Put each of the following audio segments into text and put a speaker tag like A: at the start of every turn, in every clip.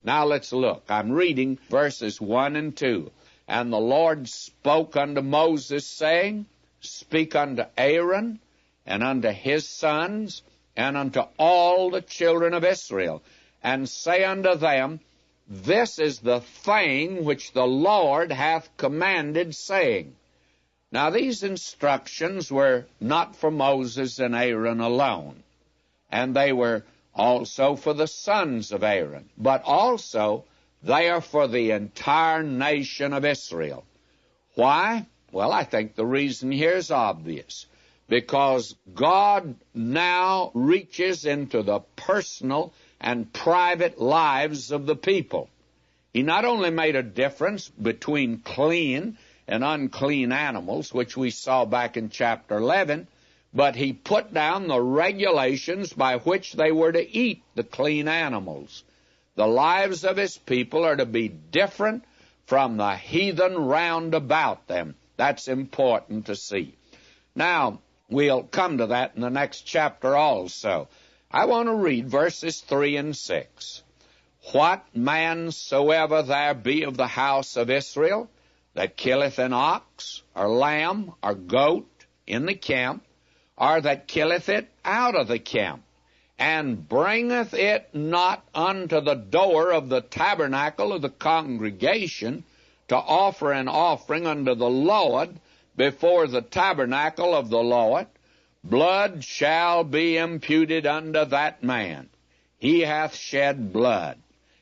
A: Now let's look. I'm reading verses 1 and 2. And the Lord spoke unto Moses, saying, Speak unto Aaron, and unto his sons, and unto all the children of Israel, and say unto them, This is the thing which the Lord hath commanded, saying. Now these instructions were not for Moses and Aaron alone, and they were also for the sons of Aaron, but also they are for the entire nation of Israel. Why? Well, I think the reason here is obvious. Because God now reaches into the personal and private lives of the people. He not only made a difference between clean and unclean animals, which we saw back in chapter 11, but he put down the regulations by which they were to eat the clean animals. The lives of his people are to be different from the heathen round about them. That's important to see. Now, we'll come to that in the next chapter also. I want to read verses 3 and 6. What man soever there be of the house of Israel that killeth an ox, or lamb, or goat in the camp, or that killeth it out of the camp, and bringeth it not unto the door of the tabernacle of the congregation to offer an offering unto the Lord before the tabernacle of the Lord, blood shall be imputed unto that man. He hath shed blood.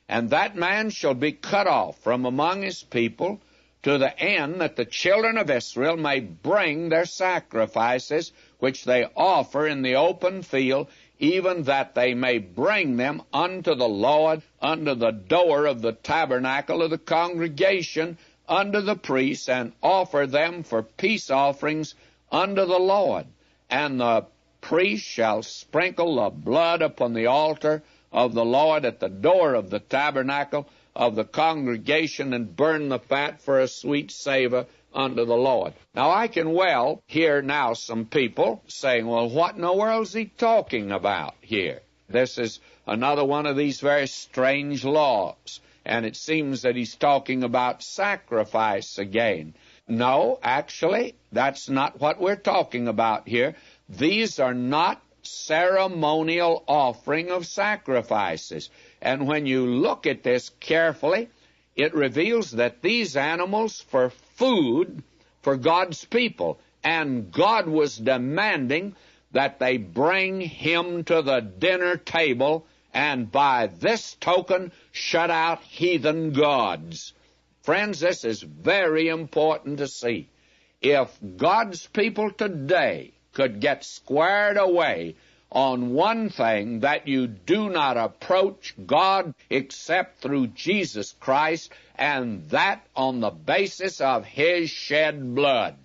A: And that man shall be cut off from among his people, to the end that the children of Israel may bring their sacrifices, which they offer in the open field, even that they may bring them unto the Lord, unto the door of the tabernacle of the congregation, unto the priests, and offer them for peace offerings unto the Lord. And the priest shall sprinkle the blood upon the altar of the Lord at the door of the tabernacle of the congregation, and burn the fat for a sweet savor unto the Lord. Now, I can well hear now some people saying, well, what in the world is he talking about here? This is another one of these very strange laws, and it seems that he's talking about sacrifice again. No, actually, that's not what we're talking about here. These are not ceremonial offering of sacrifices. And when you look at this carefully, it reveals that these animals for food for God's people, and God was demanding that they bring him to the dinner table and by this token shut out heathen gods. Friends, this is very important to see. If God's people today could get squared away on one thing, that you do not approach God except through Jesus Christ, and that on the basis of his shed blood.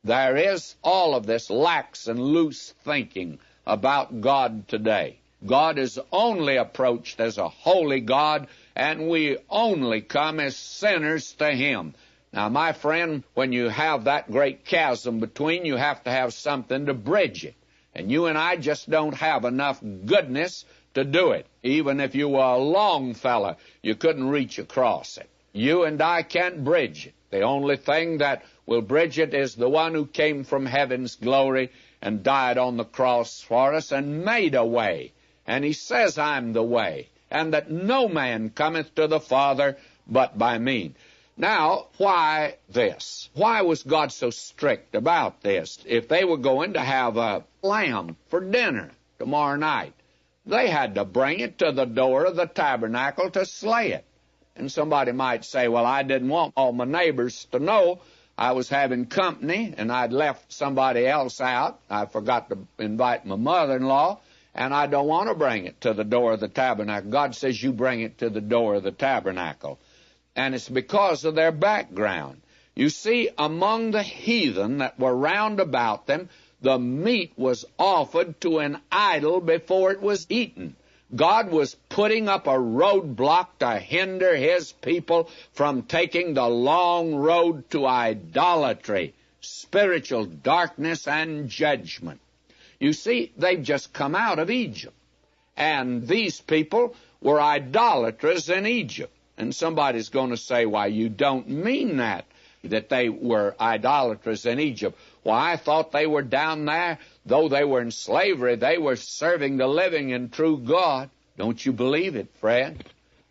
A: There is all of this lax and loose thinking about God today. God is only approached as a holy God, and we only come as sinners to him. Now, my friend, when you have that great chasm between, you have to have something to bridge it. And you and I just don't have enough goodness to do it. Even if you were a long fella, you couldn't reach across it. You and I can't bridge it. The only thing that will bridge it is the one who came from heaven's glory and died on the cross for us and made a way. And he says, I'm the way, and that no man cometh to the Father but by me. Now, why this? Why was God so strict about this? If they were going to have a lamb for dinner tomorrow night, they had to bring it to the door of the tabernacle to slay it. And somebody might say, well, I didn't want all my neighbors to know I was having company and I'd left somebody else out. I forgot to invite my mother-in-law, and I don't want to bring it to the door of the tabernacle. God says you bring it to the door of the tabernacle. And it's because of their background. You see, among the heathen that were round about them, the meat was offered to an idol before it was eaten. God was putting up a roadblock to hinder his people from taking the long road to idolatry, spiritual darkness, and judgment. You see, they've just come out of Egypt. And these people were idolaters in Egypt. And somebody's going to say, why, you don't mean that they were idolaters in Egypt. Well, I thought they were down there, though they were in slavery, they were serving the living and true God. Don't you believe it, friend?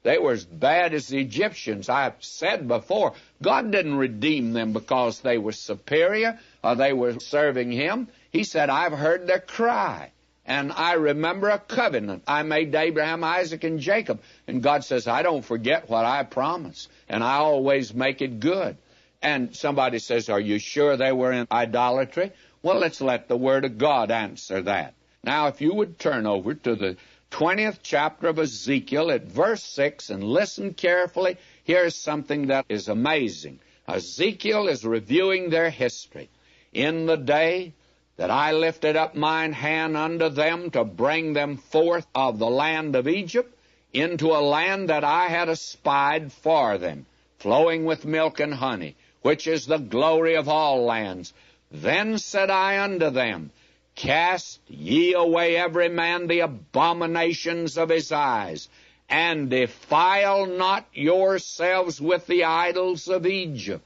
A: They were as bad as the Egyptians. I've said before, God didn't redeem them because they were superior or they were serving Him. He said, I've heard their cry. And I remember a covenant I made to Abraham, Isaac, and Jacob. And God says, I don't forget what I promised, and I always make it good. And somebody says, are you sure they were in idolatry? Well, let's let the Word of God answer that. Now, if you would turn over to the 20th chapter of Ezekiel at verse 6 and listen carefully, here's something that is amazing. Ezekiel is reviewing their history. In the day that I lifted up mine hand unto them to bring them forth of the land of Egypt into a land that I had espied for them, flowing with milk and honey, which is the glory of all lands. Then said I unto them, cast ye away every man the abominations of his eyes, and defile not yourselves with the idols of Egypt.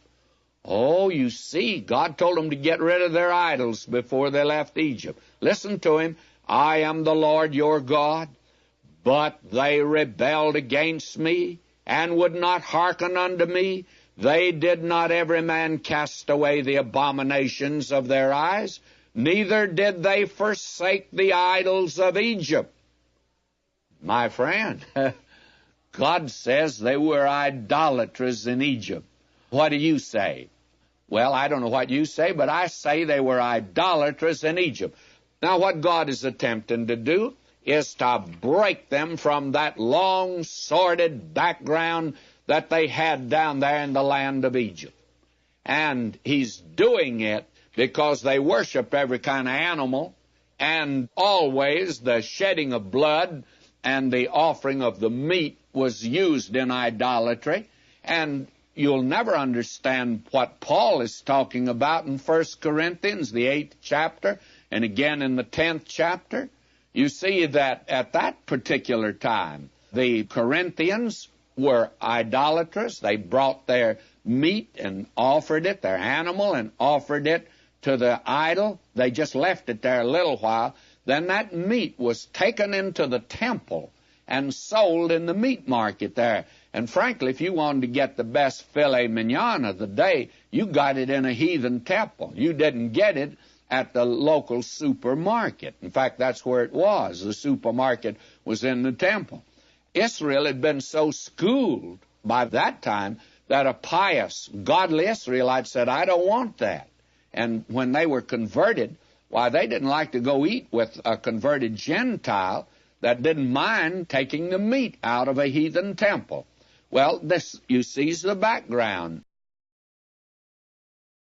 A: Oh, you see, God told them to get rid of their idols before they left Egypt. Listen to Him. I am the Lord your God. But they rebelled against me, and would not hearken unto me. They did not every man cast away the abominations of their eyes, neither did they forsake the idols of Egypt. My friend, God says they were idolaters in Egypt. What do you say? Well, I don't know what you say, but I say they were idolaters in Egypt. Now, what God is attempting to do is to break them from that long, sordid background that they had down there in the land of Egypt. And He's doing it because they worship every kind of animal, and always the shedding of blood and the offering of the meat was used in idolatry. And you'll never understand what Paul is talking about in 1 Corinthians, the 8th chapter, and again in the 10th chapter. You see that at that particular time, the Corinthians were idolaters. They brought their meat and offered it, their animal, and offered it to the idol. They just left it there a little while. Then that meat was taken into the temple and sold in the meat market there. And frankly, if you wanted to get the best filet mignon of the day, you got it in a heathen temple. You didn't get it at the local supermarket. In fact, that's where it was. The supermarket was in the temple. Israel had been so schooled by that time that a pious, godly Israelite said, I don't want that. And when they were converted, why, they didn't like to go eat with a converted Gentile that didn't mind taking the meat out of a heathen temple. Well, this, you see, is the background.